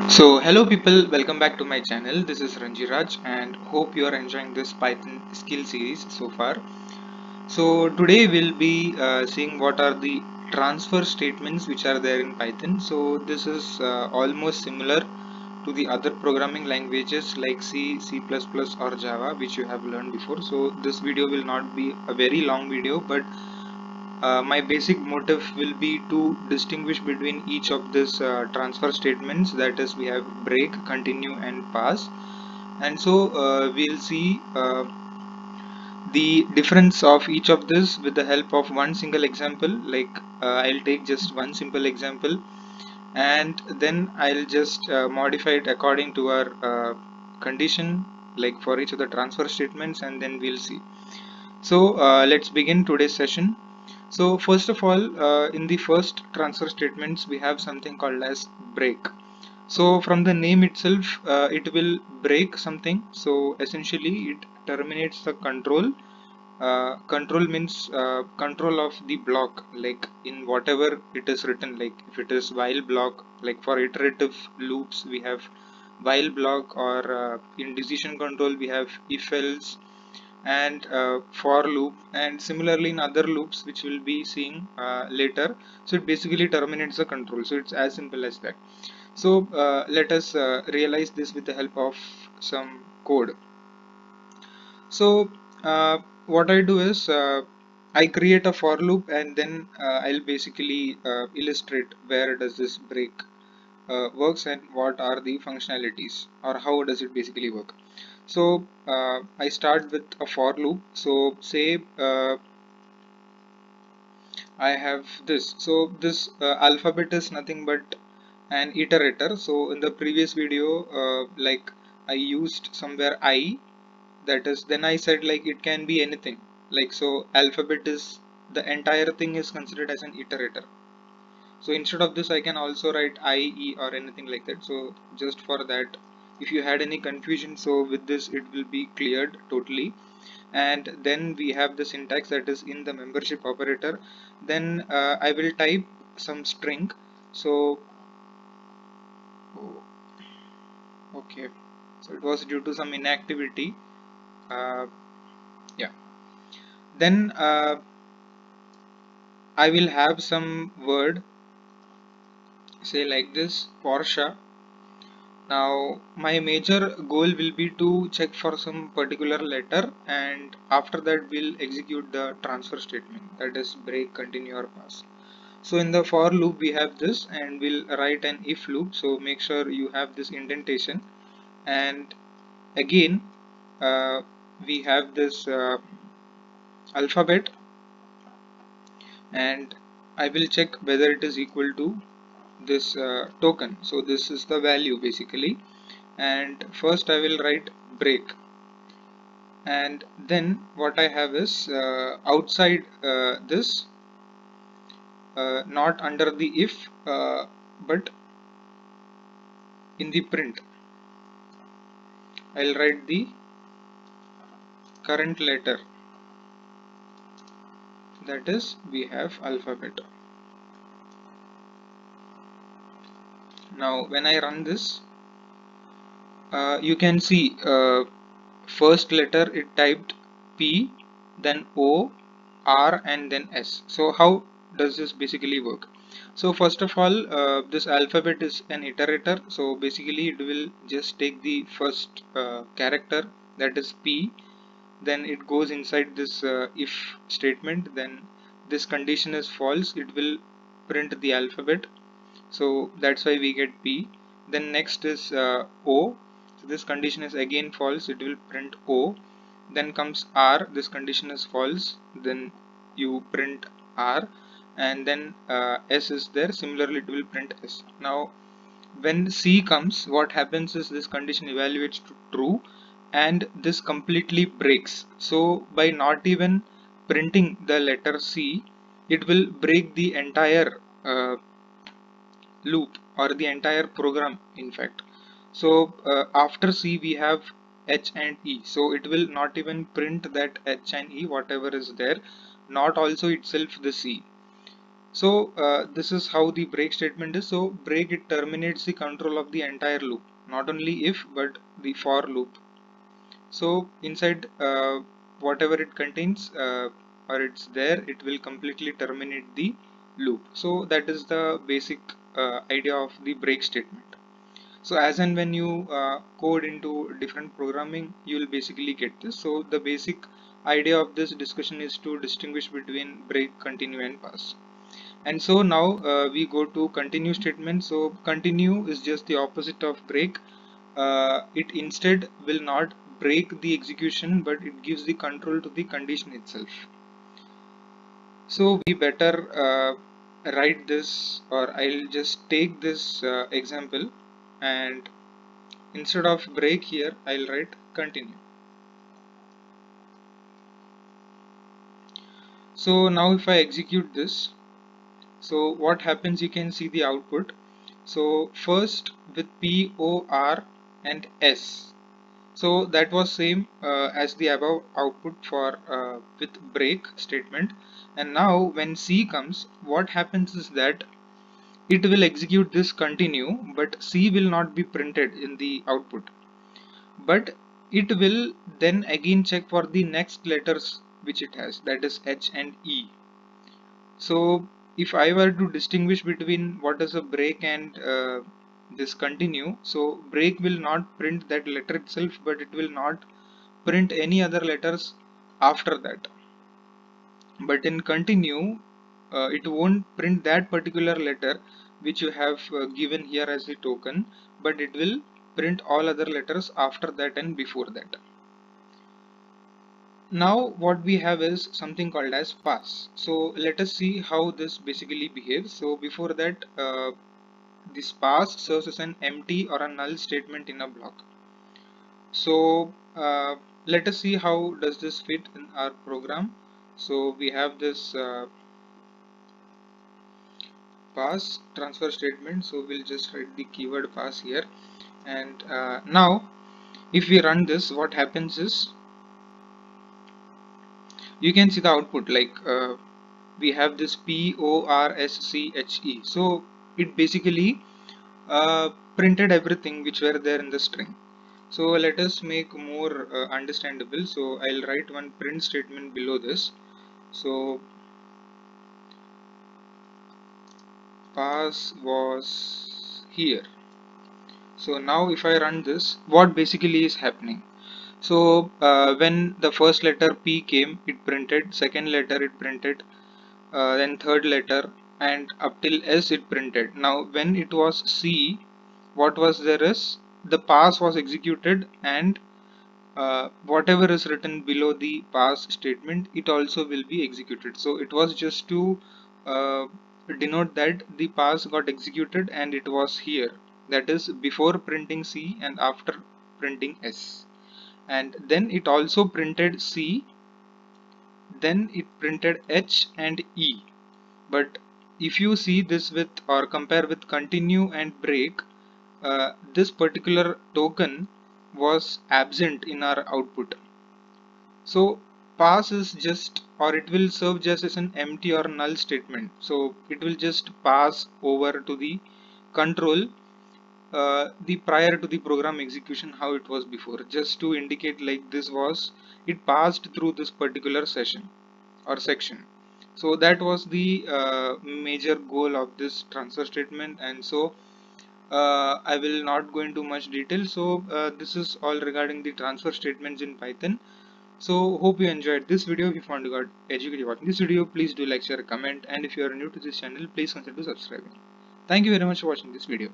So hello people, welcome back to my channel. This is Ranjiraj and hope you are enjoying this Python skill series so far. So today we'll be seeing what are the transfer statements which are there in Python. So this is almost similar to the other programming languages like C, C++ or Java which you have learned before. So this video will not be a very long video, but my basic motive will be to distinguish between each of these transfer statements, that is we have break, continue and pass. And so we'll see the difference of each of this with the help of one single example. I'll take just one simple example and then I'll just modify it according to our condition, like for each of the transfer statements, and then we'll see. So let's begin today's session. So first of all, in the first transfer statements, we have something called as break. So from the name itself, it will break something. So essentially, it terminates the control. Control means control of the block, like in whatever it is written. Like if it is while block, like for iterative loops, we have while block, or in decision control, we have if else and for loop, and similarly in other loops which we'll be seeing later. So it basically terminates the control. So it's as simple as that. So let us realize this with the help of some code. So what I do is I create a for loop, and then I'll basically illustrate where does this break works and what are the functionalities, or how does it basically work. So I start with a for loop. So say I have this. So this alphabet is nothing but an iterator. So in the previous video, I used somewhere I, that is, then I said like it can be anything. Like so, alphabet is the entire thing is considered as an iterator. So instead of this I can also write I, E or anything like that. So just for that, if you had any confusion, so with this it will be cleared totally. And then we have the syntax, that is in the membership operator. Then I will type some string. So okay, so it was due to some inactivity. Yeah, then I will have some word, say like this, Porsche. Now my major goal will be to check for some particular letter, and after that we'll execute the transfer statement, that is break, continue or pass. So in the for loop we have this, and we'll write an if loop. So make sure you have this indentation, and again uh, we have this alphabet, and I will check whether it is equal to this token. So this is the value basically, and first I will write break, and then what I have is outside this, not under the if, but in the print I'll write the current letter, that is we have alphabet. Now when I run this, you can see first letter it typed P, then O, R and then S. So how does this basically work? So first of all, this alphabet is an iterator. So basically it will just take the first character, that is P, then it goes inside this if statement, then this condition is false, it will print the alphabet. So that's why we get P. Then next is O. So this condition is again false, it will print O. Then comes R, this condition is false, then you print R. And then S is there, similarly it will print S. Now when C comes, what happens is this condition evaluates to true, and this completely breaks. So by not even printing the letter C, it will break the entire loop, or the entire program in fact. So after C we have H and E, so it will not even print that H and E whatever is there, not also itself the C. So this is how the break statement is. So break, it terminates the control of the entire loop, not only if but the for loop. So inside whatever it contains or it's there, it will completely terminate the loop. So that is the basic idea of the break statement. So as and when you code into different programming, you will basically get this. So the basic idea of this discussion is to distinguish between break, continue and pass. And so now we go to continue statement. So continue is just the opposite of break. It instead will not break the execution, but it gives the control to the condition itself. So we better write this, or I'll just take this example, and instead of break here I'll write continue. So now if I execute this, so what happens, you can see the output. So first with P, O, R and S. So that was same as the above output for with break statement. And now when C comes, what happens is that it will execute this continue, but C will not be printed in the output. But it will then again check for the next letters which it has, that is H and E. So if I were to distinguish between what is a break and this continue, so break will not print that letter itself, but it will not print any other letters after that. But in continue, it won't print that particular letter which you have given here as the token, but it will print all other letters after that and before that. Now what we have is something called as pass. So let us see how this basically behaves. So before that, this pass serves as an empty or a null statement in a block. So let us see how does this fit in our program. So we have this pass transfer statement. So we'll just write the keyword pass here. And now if we run this, what happens is you can see the output, like we have this PORSCHE. So it basically printed everything which were there in the string. So let us make more understandable. So I'll write one print statement below this. So pass was here. So now if I run this, what basically is happening? So when the first letter P came, it printed, second letter it printed, then third letter, and up till S it printed. Now when it was C, what was there is the pass was executed, and whatever is written below the pass statement, it also will be executed. So it was just to uh, denote that the pass got executed and it was here, that is before printing C and after printing S. And then it also printed C, then it printed H and E. But if you see this with or compare with continue and break, this particular token was absent in our output. So pass is just, or it will serve just as an empty or null statement. So it will just pass over to the control the prior to the program execution how it was before, just to indicate like this was, it passed through this particular session or section. So that was the major goal of this transfer statement. And so I will not go into much detail. So this is all regarding the transfer statements in Python. So hope you enjoyed this video. If you found you got educated watching this video, please do like, share, comment, and if you are new to this channel, please consider subscribing. Thank you very much for watching this video.